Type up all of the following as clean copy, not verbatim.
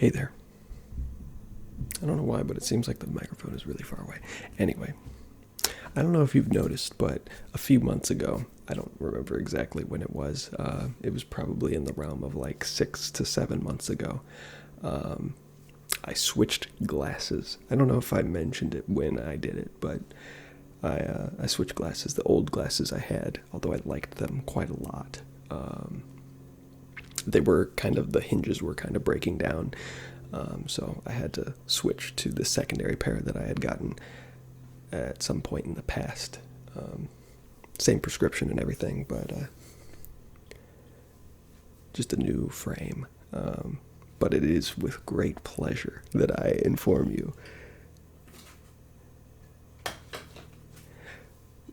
Hey there. I don't know why, but it seems like the microphone is really far away. Anyway, I don't know if you've noticed, but a few months ago, I don't remember exactly when it was probably in the realm of like 6 to 7 months ago, I switched glasses. I don't know if I mentioned it when I did it, but I switched glasses. The old glasses I had, although I liked them quite a lot, the hinges were kind of breaking down, so I had to switch to the secondary pair that I had gotten at some point in the past. Same prescription and everything, but just a new frame. But it is with great pleasure that I inform you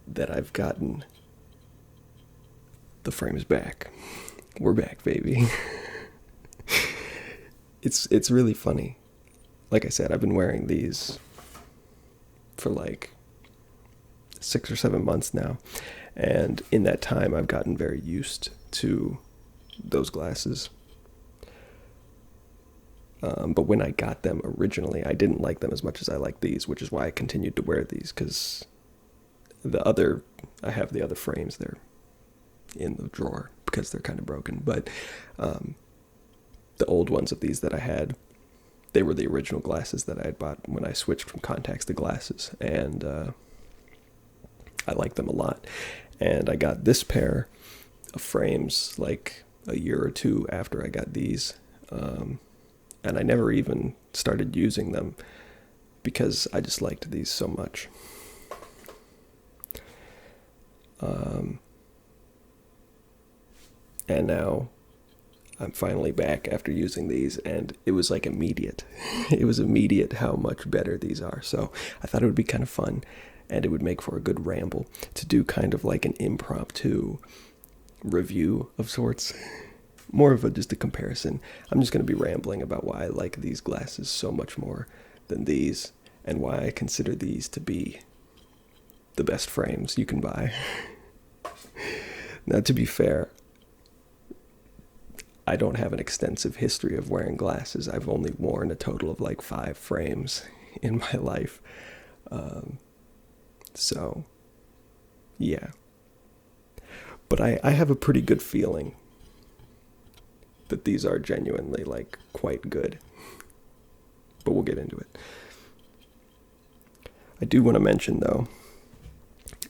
that I've gotten the frames back. We're back, baby. It's really funny. Like I said, I've been wearing these for like 6 or 7 months now, and in that time I've gotten very used to those glasses. But when I got them originally, I didn't like them as much as I like these, which is why I continued to wear these, because I have the other frames, they're in the drawer because they're kind of broken, but the old ones of these that I had, they were the original glasses that I had bought when I switched from contacts to glasses, and I like them a lot. And I got this pair of frames like a year or two after I got these, and I never even started using them because I just liked these so much. And now I'm finally back after using these, and it was like immediate. It was immediate how much better these are. So I thought it would be kind of fun, and it would make for a good ramble to do kind of like an impromptu review of sorts. More of just a comparison. I'm just going to be rambling about why I like these glasses so much more than these, and why I consider these to be the best frames you can buy. Now, to be fair, I don't have an extensive history of wearing glasses. I've only worn a total of like 5 frames in my life. So, yeah. But I have a pretty good feeling that these are genuinely like quite good. But we'll get into it. I do want to mention though,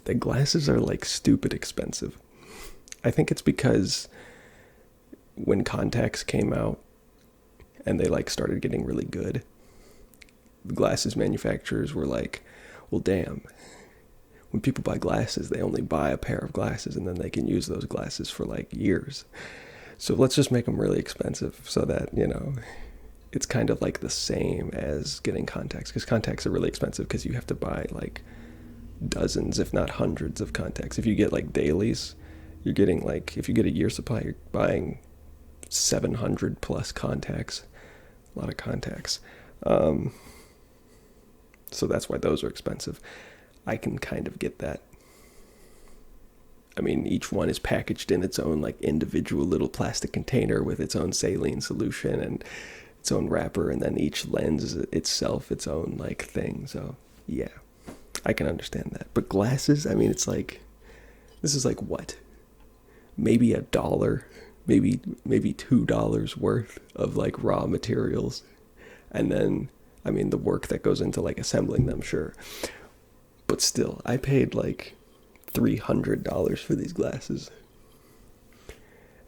that glasses are like stupid expensive. I think it's because when contacts came out and they like started getting really good, the glasses manufacturers were like, well, damn, when people buy glasses, they only buy a pair of glasses and then they can use those glasses for like years. So let's just make them really expensive so that, it's kind of like the same as getting contacts, because contacts are really expensive because you have to buy like dozens, if not hundreds of contacts. If you get like dailies, you're getting like, if you get a year supply, you're buying 700 plus contacts, a lot of contacts. So that's why those are expensive. I can kind of get that. I mean, each one is packaged in its own like individual little plastic container with its own saline solution and its own wrapper, and then each lens is itself its own like thing. So yeah, I can understand that. But glasses, I mean, it's like, this is like what? Maybe $1, maybe $2 worth of like raw materials. And then, I mean, the work that goes into like assembling them, sure. But still, I paid like $300 for these glasses.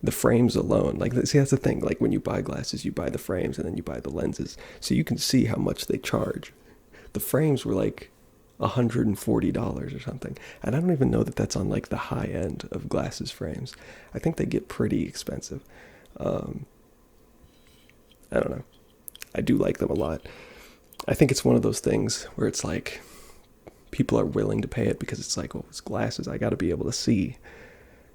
The frames alone, like, see, that's the thing. Like, when you buy glasses, you buy the frames and then you buy the lenses, so you can see how much they charge. The frames were like $140 or something, and I don't even know that that's on like the high end of glasses frames. I think they get pretty expensive. I don't know. I do like them a lot. I think it's one of those things where it's like people are willing to pay it because it's like, well, it's glasses, I got to be able to see,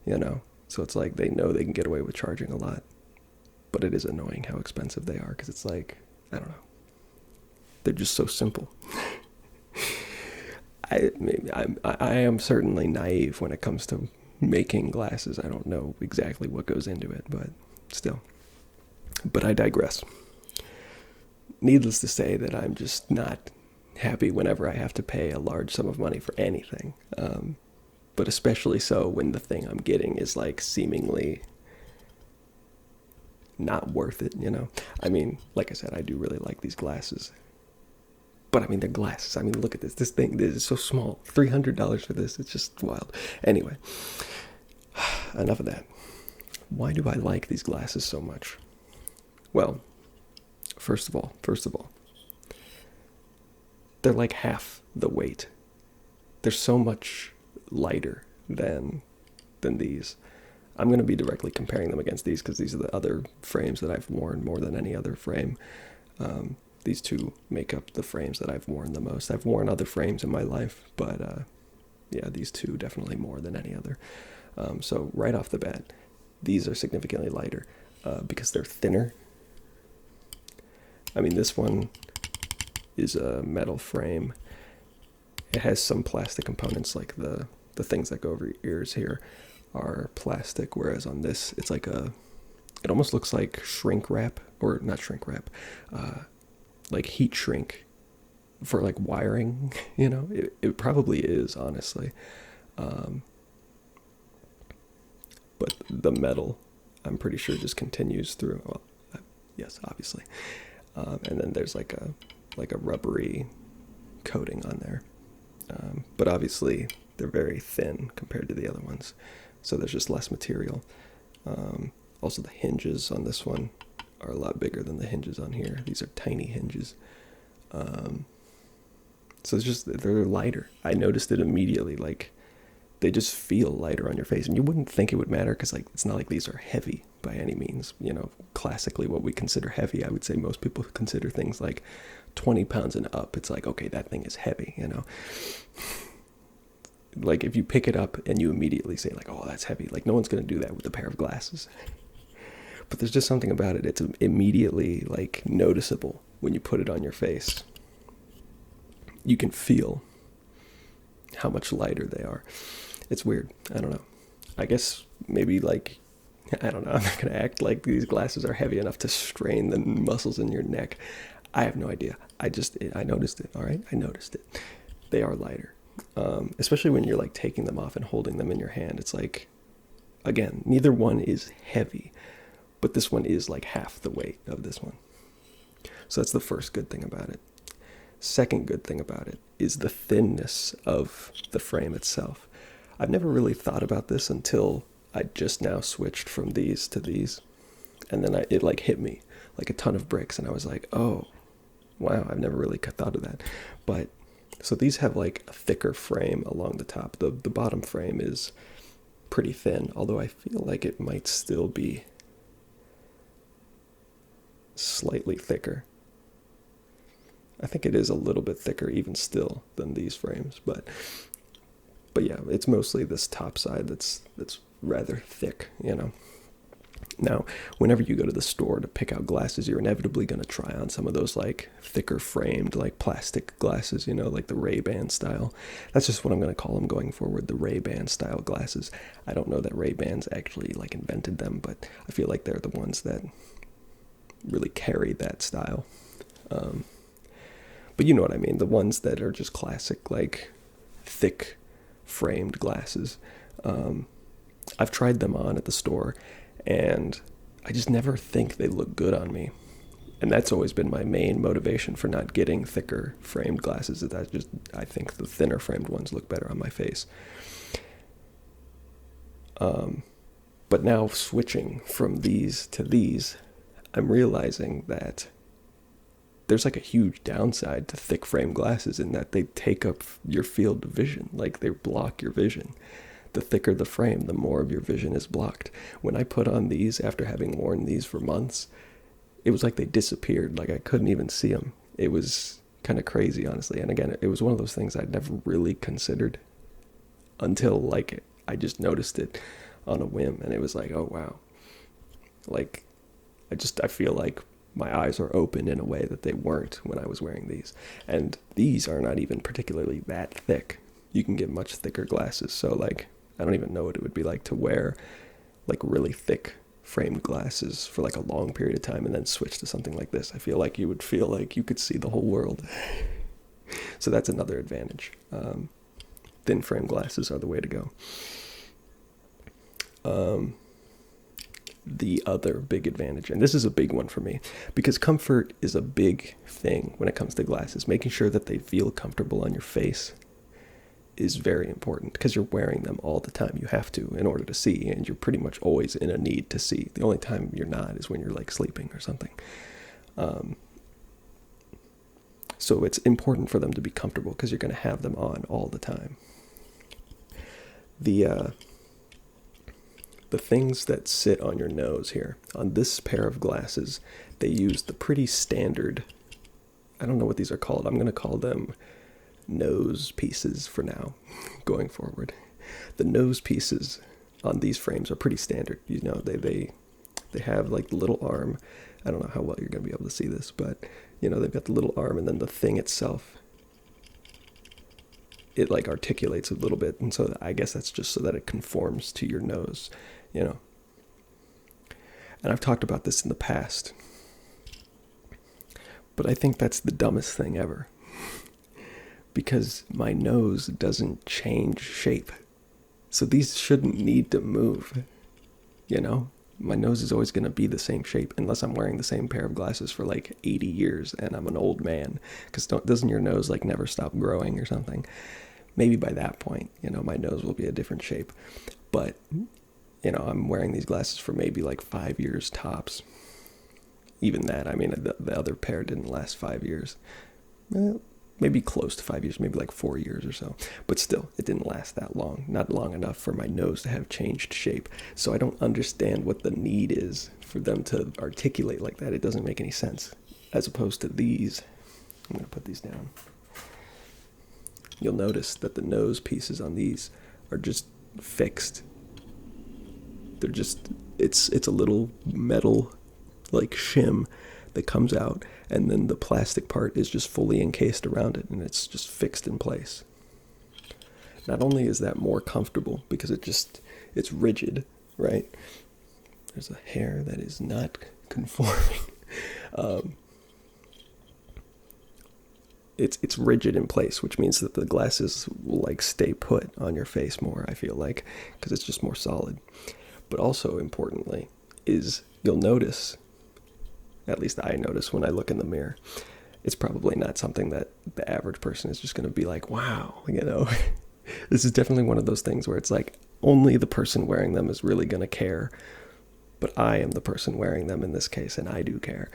So it's like they know they can get away with charging a lot. But it is annoying how expensive they are, because it's like, I don't know. They're just so simple. I am certainly naive when it comes to making glasses. I don't know exactly what goes into it, but still. But I digress. needless to say that I'm just not happy whenever I have to pay a large sum of money for anything. But especially so when the thing I'm getting is like seemingly not worth it, you know? I mean, like I said, I do really like these glasses. But I mean, they're glasses. I mean, look at this. This thing this is so small. $300 for this. It's just wild. Anyway, enough of that. Why do I like these glasses so much? Well, first of all, they're like half the weight. They're so much lighter than these. I'm going to be directly comparing them against these because these are the other frames that I've worn more than any other frame. These two make up the frames that I've worn the most. I've worn other frames in my life, but yeah, these two definitely more than any other. So right off the bat, these are significantly lighter because they're thinner. I mean, this one is a metal frame. It has some plastic components, like the things that go over your ears here are plastic, whereas on this, it's like it almost looks like shrink wrap, or not shrink wrap, like heat shrink for like wiring, you know? It probably is, honestly. But the metal, I'm pretty sure, just continues through. Well, yes, obviously. And then there's like a rubbery coating on there. But obviously they're very thin compared to the other ones, so there's just less material. Also, the hinges on this one are a lot bigger than the hinges on here. These are tiny hinges. So it's just, they're lighter. I noticed it immediately, like they just feel lighter on your face, and you wouldn't think it would matter because like it's not like these are heavy by any means. You know, classically what we consider heavy, I would say most people consider things like 20 pounds and up. It's like, okay, that thing is heavy, you know. Like if you pick it up and you immediately say like, oh, that's heavy, like no one's going to do that with a pair of glasses. But there's just something about it. It's immediately like noticeable when you put it on your face. You can feel how much lighter they are. It's weird. I don't know. I guess maybe like, I don't know. I'm not going to act like these glasses are heavy enough to strain the muscles in your neck. I have no idea. I noticed it. All right. I noticed it. They are lighter. Especially when you're like taking them off and holding them in your hand. It's like, again, neither one is heavy, but this one is like half the weight of this one. So that's the first good thing about it. Second good thing about it is the thinness of the frame itself. I've never really thought about this until I just now switched from these to these. And then it like hit me like a ton of bricks. And I was like, oh, wow, I've never really thought of that. But so these have like a thicker frame along the top. The bottom frame is pretty thin, although I feel like it might still be slightly thicker. I think it is a little bit thicker even still than these frames, but yeah, it's mostly this top side that's rather thick, you know. Now, whenever you go to the store to pick out glasses, you're inevitably going to try on some of those like thicker framed like plastic glasses, you know, like the Ray-Ban style. That's just what I'm going to call them going forward, the Ray-Ban style glasses. I don't know that Ray-Bans actually like invented them, but I feel like they're the ones that really carry that style. But you know what I mean, the ones that are just classic, like thick framed glasses. I've tried them on at the store, and I just never think they look good on me. And that's always been my main motivation for not getting thicker framed glasses, is that I think the thinner framed ones look better on my face. But now switching from these to these, I'm realizing that there's like a huge downside to thick frame glasses in that they take up your field of vision, like they block your vision. The thicker the frame, the more of your vision is blocked. When I put on these after having worn these for months, it was like they disappeared, like I couldn't even see them. It was kind of crazy, honestly. And again, it was one of those things I'd never really considered until like I just noticed it on a whim, and it was like, oh wow. Like I feel like my eyes are open in a way that they weren't when I was wearing these. And these are not even particularly that thick. You can get much thicker glasses. So like, I don't even know what it would be like to wear like really thick framed glasses for like a long period of time and then switch to something like this, I feel like you would feel like you could see the whole world. So that's another advantage. Thin frame glasses are the way to go. The other big advantage, and this is a big one for me, because comfort is a big thing when it comes to glasses. Making sure that they feel comfortable on your face is very important, because you're wearing them all the time. You have to in order to see, and you're pretty much always in a need to see. The only time you're not is when you're like sleeping or something. So it's important for them to be comfortable because you're going to have them on all the time. The things that sit on your nose here, on this pair of glasses, they use the pretty standard, I don't know what these are called. I'm going to call them nose pieces for now, going forward. The nose pieces on these frames are pretty standard. You know, they have like the little arm. I don't know how well you're going to be able to see this, but you know, they've got the little arm, and then the thing itself, it like articulates a little bit. And so I guess that's just so that it conforms to your nose, you know. And I've talked about this in the past, but I think that's the dumbest thing ever, because my nose doesn't change shape. So these shouldn't need to move, you know. My nose is always going to be the same shape unless I'm wearing the same pair of glasses for like 80 years and I'm an old man, because doesn't your nose like never stop growing or something? Maybe by that point, you know, my nose will be a different shape. But, you know, I'm wearing these glasses for maybe like 5 years tops. Even that, I mean, the other pair didn't last 5 years. Well, maybe close to 5 years, maybe like 4 years or so. But still, it didn't last that long. Not long enough for my nose to have changed shape. So I don't understand what the need is for them to articulate like that. It doesn't make any sense. As opposed to these. I'm going to put these down. You'll notice that the nose pieces on these are just fixed. They're just, it's a little metal like shim that comes out, and then the plastic part is just fully encased around it, and it's just fixed in place. Not only is that more comfortable because it's rigid, right? There's a hair that is not conforming. It's rigid in place, which means that the glasses will like stay put on your face more, I feel like, because it's just more solid. But also importantly is you'll notice, at least I notice when I look in the mirror, it's probably not something that the average person is just going to be like, wow, you know. This is definitely one of those things where it's like only the person wearing them is really going to care. But I am the person wearing them in this case, and I do care.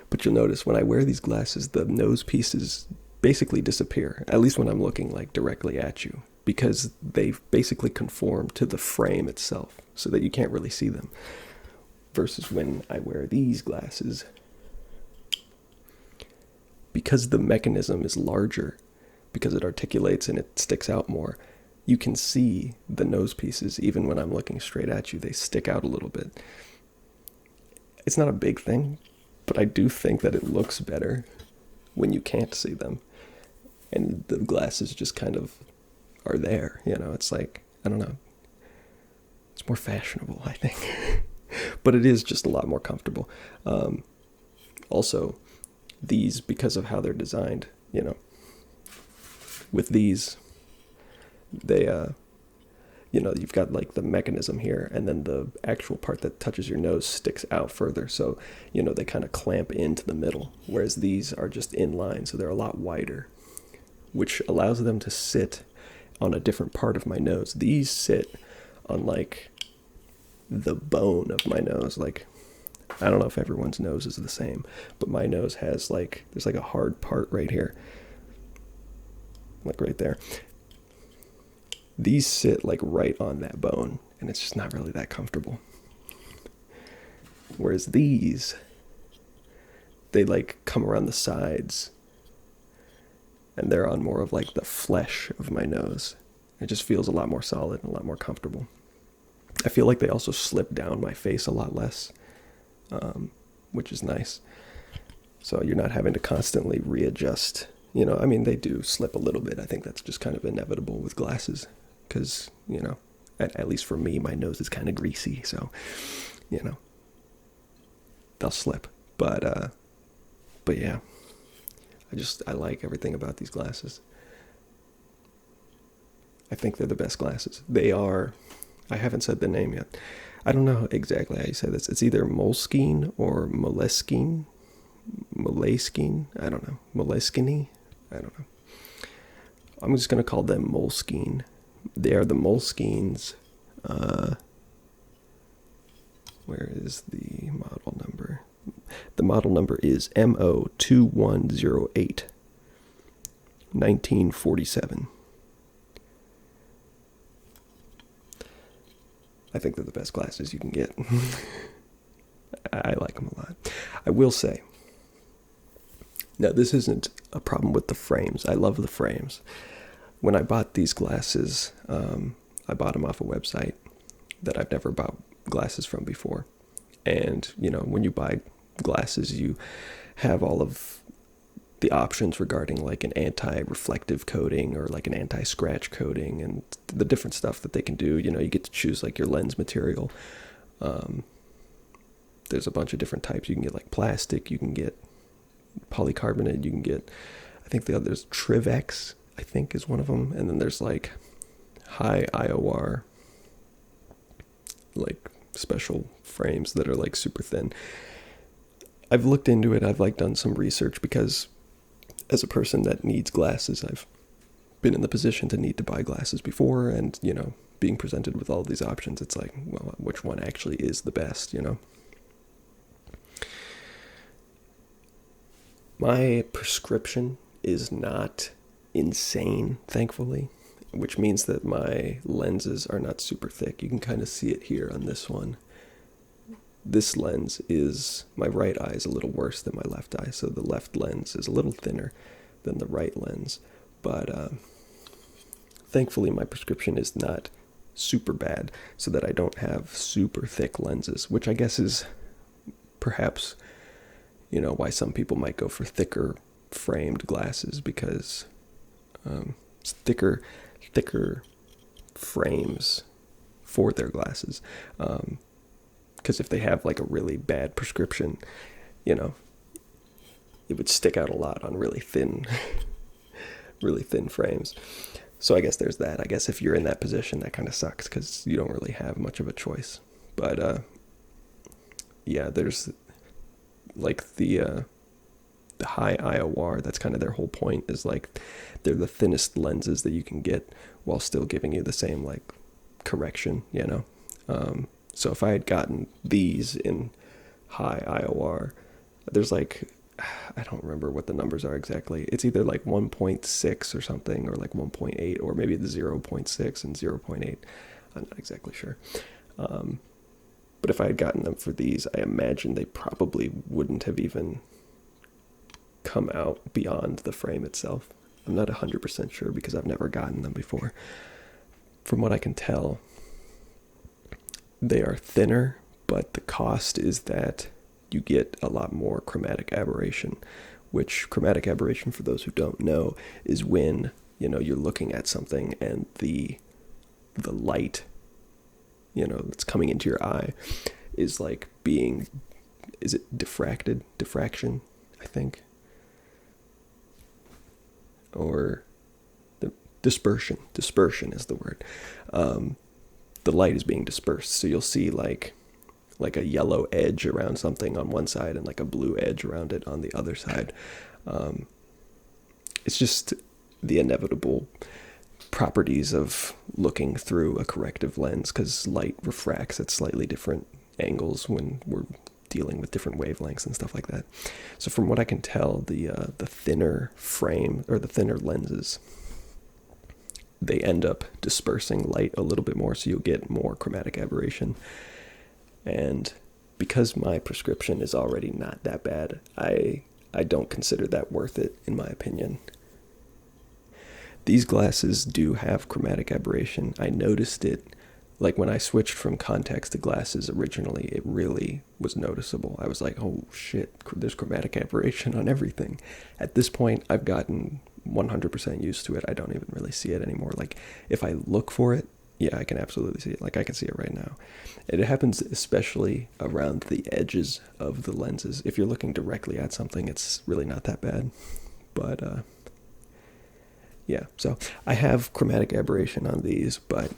But you'll notice when I wear these glasses, the nose pieces basically disappear, at least when I'm looking like directly at you, because they basically conform to the frame itself so that you can't really see them. Versus when I wear these glasses, because the mechanism is larger, because it articulates and it sticks out more, you can see the nose pieces even when I'm looking straight at you. They stick out a little bit. It's not a big thing, but I do think that it looks better when you can't see them. And the glasses just kind of are there, you know. It's like, I don't know. It's more fashionable, I think. But it is just a lot more comfortable. Also, these, because of how they're designed, you know, with these, they, you know, you've got like the mechanism here, and then the actual part that touches your nose sticks out further. So, you know, they kind of clamp into the middle, whereas these are just in line, so they're a lot wider, which allows them to sit on a different part of my nose. These sit on like the bone of my nose. Like, I don't know if everyone's nose is the same, but my nose has like, there's like a hard part right here, like right there. These sit like right on that bone, and it's just not really that comfortable. Whereas these, they like come around the sides, and they're on more of like the flesh of my nose. It just feels a lot more solid and a lot more comfortable. I feel like they also slip down my face a lot less, which is nice. So you're not having to constantly readjust. You know, I mean, they do slip a little bit. I think that's just kind of inevitable with glasses because, you know, at least for me, my nose is kind of greasy. So, you know, they'll slip. But yeah, I like everything about these glasses. I think they're the best glasses. They are, I haven't said the name yet. I don't know exactly how you say this. It's either Moleskine or Moleskine. Moleskine? I don't know. Moleskine? I don't know. I'm just going to call them Moleskine. They are the Moleskines. Where is the model number? The model number is MO2108, 1947. I think they're the best glasses you can get. I like them a lot. I will say, now this isn't a problem with the frames. I love the frames. When I bought these glasses, I bought them off a website that I've never bought glasses from before. And, you know, when you buy glasses, you have all of the options regarding like an anti-reflective coating or like an anti-scratch coating and the different stuff that they can do. You know, you get to choose like your lens material. There's a bunch of different types. You can get like plastic, you can get polycarbonate, you can get, I think the other's Trivex, I think is one of them. And then there's like high IOR, like special frames that are like super thin. I've looked into it. I've like done some research because as a person that needs glasses, I've been in the position to need to buy glasses before, and, you know, being presented with all these options, it's like, well, which one actually is the best, you know? My prescription is not insane, thankfully, which means that my lenses are not super thick. You can kind of see it here on this one. This lens is, my right eye is a little worse than my left eye, so the left lens is a little thinner than the right lens. But thankfully my prescription is not super bad, so that I don't have super thick lenses, which I guess is perhaps, you know, why some people might go for thicker framed glasses, because it's thicker frames for their glasses. Because if they have like a really bad prescription, you know, it would stick out a lot on really thin frames. So I guess there's that. I guess if you're in that position, that kind of sucks because you don't really have much of a choice. But yeah, there's like the high IOR. That's kind of their whole point, is like they're the thinnest lenses that you can get while still giving you the same like correction, you know. So if I had gotten these in high IOR, there's like, I don't remember what the numbers are exactly. It's either like 1.6 or something, or like 1.8, or maybe the 0.6 and 0.8. I'm not exactly sure. But if I had gotten them for these, I imagine they probably wouldn't have even come out beyond the frame itself. I'm not 100% sure because I've never gotten them before. From what I can tell, they are thinner, but the cost is that you get a lot more chromatic aberration, which chromatic aberration, for those who don't know, is when, you know, you're looking at something and the light, you know, that's coming into your eye is like being, is it diffraction, I think, or the dispersion is the word. The light is being dispersed, so you'll see like a yellow edge around something on one side and like a blue edge around it on the other side. It's just the inevitable properties of looking through a corrective lens, because light refracts at slightly different angles when we're dealing with different wavelengths and stuff like that. So from what I can tell, the thinner frame, or the thinner lenses, they end up dispersing light a little bit more, so you'll get more chromatic aberration. And because my prescription is already not that bad, I don't consider that worth it, in my opinion. These glasses do have chromatic aberration. I noticed it, like when I switched from contacts to glasses originally, it really was noticeable. I was like, oh shit, there's chromatic aberration on everything. At this point, I've gotten 100% used to it. I don't even really see it anymore. Like if I look for it, Yeah, I can absolutely see it. Like, I can see it right now. And it happens especially around the edges of the lenses. If you're looking directly at something, it's really not that bad. But, yeah, so I have chromatic aberration on these, but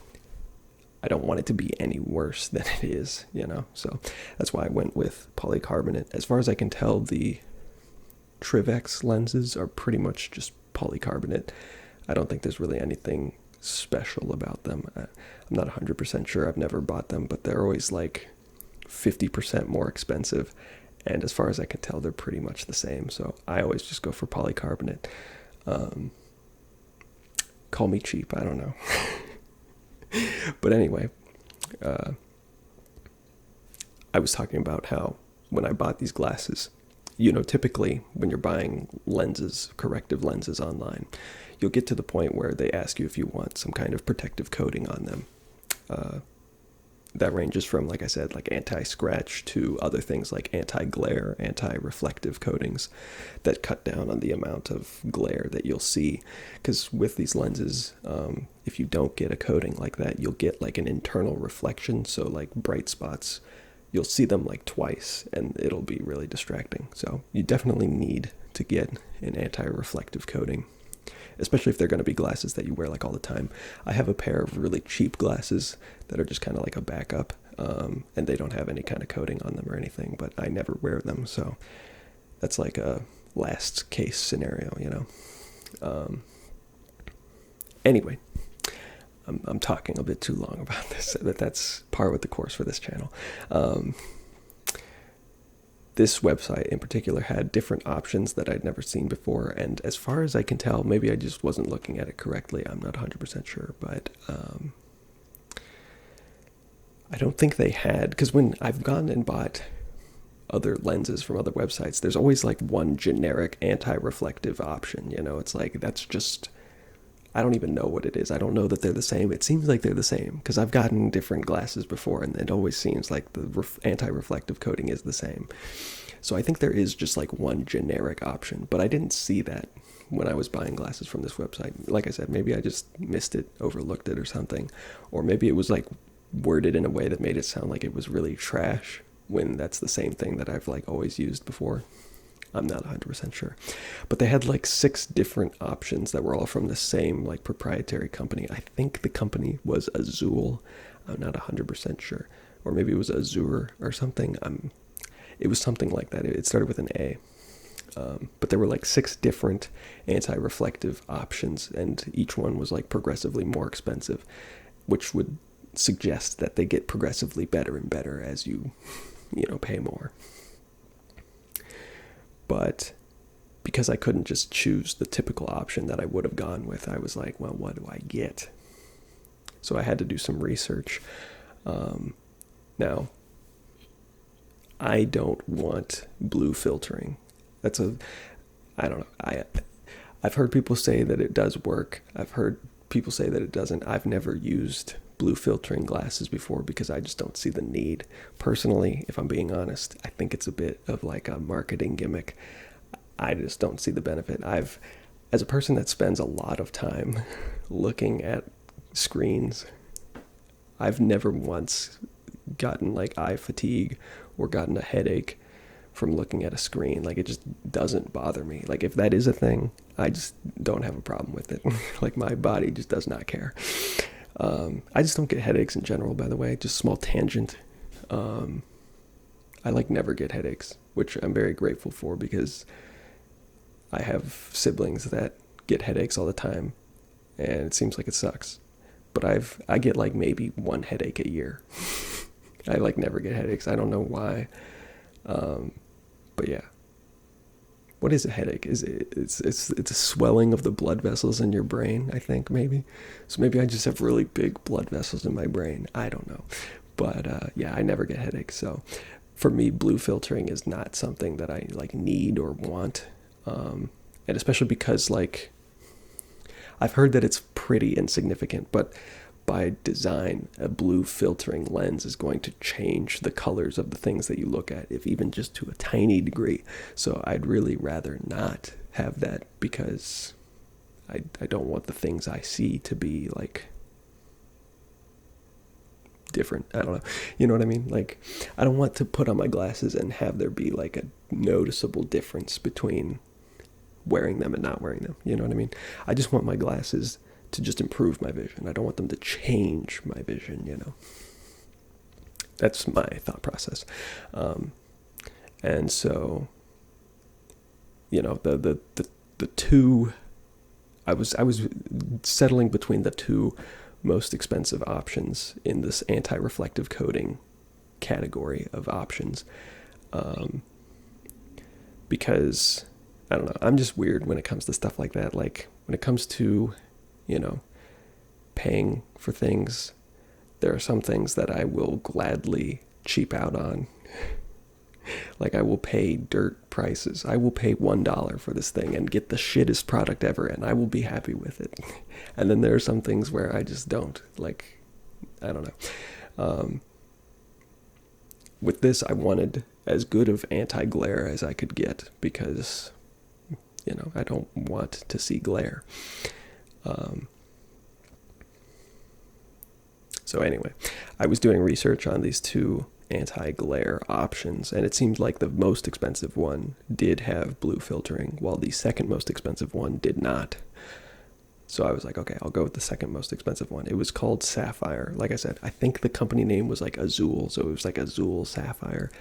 I don't want it to be any worse than it is, So that's why I went with polycarbonate. As far as I can tell, the Trivex lenses are pretty much just polycarbonate. I don't think there's really anything special about them. I'm not 100% sure. I've never bought them, but they're always like 50% more expensive. And as far as I can tell, they're pretty much the same. So I always just go for polycarbonate. Call me cheap. I don't know. But anyway, I was talking about how when I bought these glasses, typically when you're buying lenses, corrective lenses online, you'll get to the point where they ask you if you want some kind of protective coating on them. That ranges from, like I said, like anti-scratch to other things like anti-glare, anti-reflective coatings that cut down on the amount of glare that you'll see. Because with these lenses, if you don't get a coating like that, you'll get like an internal reflection. So like bright spots, you'll see them like twice and it'll be really distracting. So you definitely need to get an anti-reflective coating, especially if they're going to be glasses that you wear like all the time. I have a pair of really cheap glasses that are just kind of like a backup, and they don't have any kind of coating on them or anything, but I never wear them. So that's like a last case scenario, Anyway, I'm talking a bit too long about this, but that's par with the course for this channel. This website in particular had different options that I'd never seen before, and as far as I can tell, maybe I just wasn't looking at it correctly. I'm not 100% sure, but I don't think they had, because when I've gone and bought other lenses from other websites, there's always like one generic anti-reflective option, It's like, that's just, I don't even know what it is. I don't know that they're the same. It seems like they're the same, because I've gotten different glasses before, and it always seems like the anti-reflective coating is the same. So I think there is just like one generic option, but I didn't see that when I was buying glasses from this website. Like I said, maybe I just missed it, overlooked it or something, or maybe it was like worded in a way that made it sound like it was really trash, when that's the same thing that I've like always used before. I'm not 100% sure. But they had like 6 different options that were all from the same like proprietary company. I think the company was Azul. I'm not 100% sure. Or maybe it was Azure or something. It was something like that. It started with an A. But there were like 6 different anti-reflective options, and each one was like progressively more expensive, which would suggest that they get progressively better and better as you pay more. But because I couldn't just choose the typical option that I would have gone with, I was like, well, what do I get? So I had to do some research. Now, I don't want blue filtering. I don't know. I've heard people say that it does work. I've heard people say that it doesn't. I've never used blue filtering glasses before because I just don't see the need. Personally, if I'm being honest, I think it's a bit of like a marketing gimmick. I just don't see the benefit. As a person that spends a lot of time looking at screens, I've never once gotten like eye fatigue or gotten a headache from looking at a screen. Like, it just doesn't bother me. Like, if that is a thing, I just don't have a problem with it. Like, my body just does not care. I just don't get headaches in general, by the way. Just small tangent. I like never get headaches, which I'm very grateful for, because I have siblings that get headaches all the time, and it seems like it sucks. But I get like maybe 1 headache a year. I like never get headaches. I don't know why. But yeah. What is a headache? It's a swelling of the blood vessels in your brain, I think, maybe. So maybe I just have really big blood vessels in my brain. I don't know. But yeah, I never get headaches. So for me, blue filtering is not something that I like need or want. And especially because like I've heard that it's pretty insignificant, but by design, a blue filtering lens is going to change the colors of the things that you look at, if even just to a tiny degree. So I'd really rather not have that, because I don't want the things I see to be like different. I don't know. You know what I mean? Like, I don't want to put on my glasses and have there be like a noticeable difference between wearing them and not wearing them. You know what I mean? I just want my glasses to just improve my vision. I don't want them to change my vision, you know. That's my thought process. And so, you know, the two, I was settling between the two most expensive options in this anti-reflective coating category of options. Because, I don't know, I'm just weird when it comes to stuff like that. Like, when it comes to, you know, paying for things, there are some things that I will gladly cheap out on. Like, I will pay dirt prices. I will pay $1 for this thing and get the shittest product ever, and I will be happy with it. And then there are some things where I just don't. Like, I don't know. With this, I wanted as good of anti-glare as I could get because, you know, I don't want to see glare. So anyway, I was doing research on these two anti-glare options, and it seemed like the most expensive one did have blue filtering, while the second most expensive one did not. So I was like, okay, I'll go with the second most expensive one. It was called Sapphire. Like I said, I think the company name was like Azul, so it was like Azul Sapphire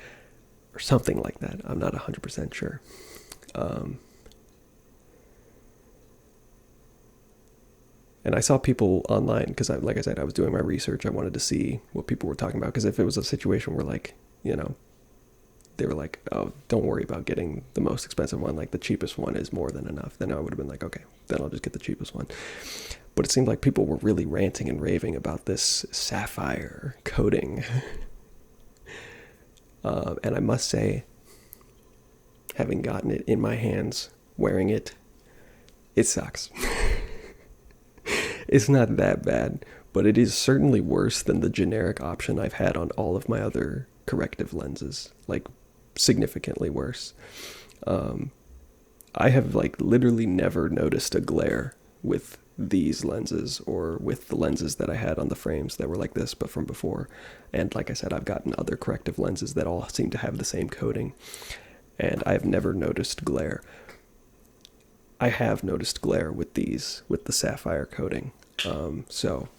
or something like that. I'm not 100% sure. And I saw people online, because like I said, I was doing my research. I wanted to see what people were talking about, because if it was a situation where, like, you know, they were like, oh, don't worry about getting the most expensive one, like the cheapest one is more than enough, then I would have been like, okay, then I'll just get the cheapest one. But it seemed like people were really ranting and raving about this sapphire coating. And I must say, having gotten it in my hands, wearing it, it sucks. It's not that bad, but it is certainly worse than the generic option I've had on all of my other corrective lenses, like significantly worse. I have like literally never noticed a glare with these lenses or with the lenses that I had on the frames that were like this, but from before. And like I said, I've gotten other corrective lenses that all seem to have the same coating, and I've never noticed glare. I have noticed glare with these, with the sapphire coating. So,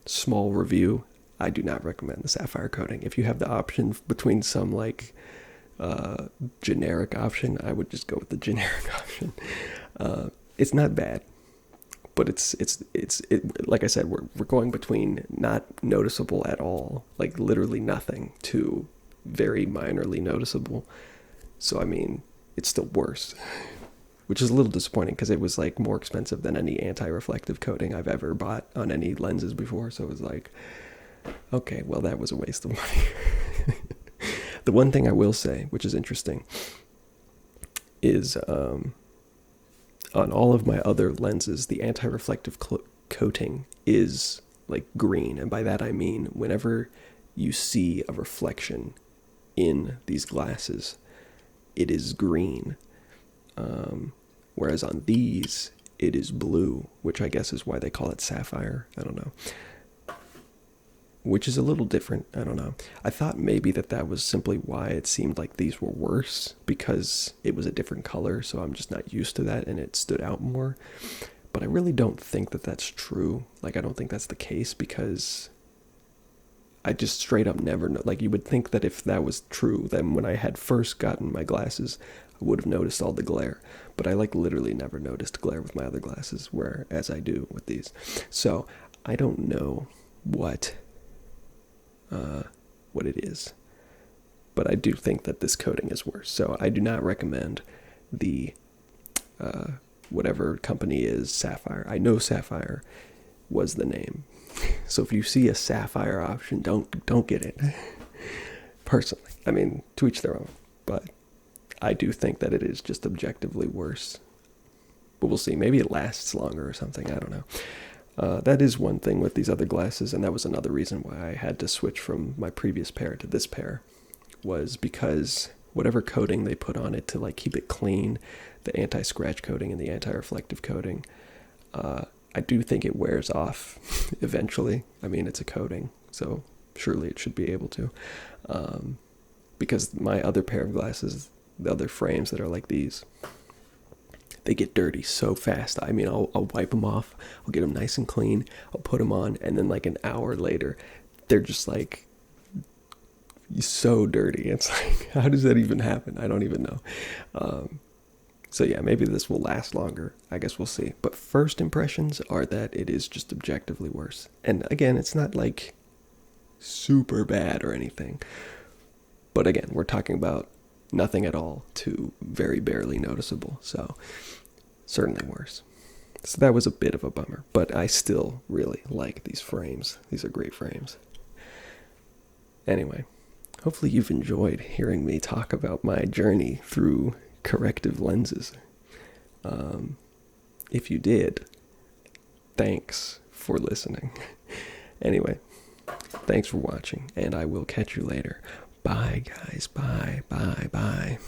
small review, I do not recommend the sapphire coating. If you have the option between some like generic option, I would just go with the generic option. It's not bad, but it's like I said, we're going between not noticeable at all, like literally nothing, to very minorly noticeable. So I mean, it's still worse. Which is a little disappointing because it was like more expensive than any anti-reflective coating I've ever bought on any lenses before. So it was like, okay, well, that was a waste of money. The one thing I will say, which is interesting, is on all of my other lenses, the anti-reflective coating is like green. And by that I mean whenever you see a reflection in these glasses, it is green. Whereas on these, it is blue, which I guess is why they call it sapphire. I don't know. Which is a little different. I don't know. I thought maybe that was simply why it seemed like these were worse, because it was a different color, so I'm just not used to that and it stood out more. But I really don't think that that's true. Like, I don't think that's the case, because I just straight up never know. Like, you would think that if that was true, then when I had first gotten my glasses, I would have noticed all the glare. But I like literally never noticed glare with my other glasses, whereas I do with these. So I don't know what it is, but I do think that this coating is worse. So I do not recommend the whatever company is Sapphire. I know Sapphire was the name. So if you see a sapphire option, don't get it. Personally, I mean, to each their own, but I do think that it is just objectively worse. But we'll see. Maybe it lasts longer or something. I don't know. That is one thing with these other glasses, and that was another reason why I had to switch from my previous pair to this pair, was because whatever coating they put on it to like keep it clean, the anti-scratch coating and the anti-reflective coating, I do think it wears off eventually. I mean, it's a coating, so Surely it should be able to. Because my other pair of glasses, the other frames that are like these, they get dirty so fast. I mean, I'll wipe them off, I'll get them nice and clean, I'll put them on, and then like an hour later, they're just like so dirty. It's like, how does that even happen? I don't even know. So yeah, maybe this will last longer. I guess we'll see. But first impressions are that it is just objectively worse. And again, it's not like super bad or anything. But again, we're talking about nothing at all to very barely noticeable. So certainly worse. So that was a bit of a bummer. But I still really like these frames. These are great frames. Anyway, hopefully you've enjoyed hearing me talk about my journey through corrective lenses. If you did, thanks for listening. Anyway, thanks for watching, and I will catch you later. Bye, guys. Bye, bye, bye.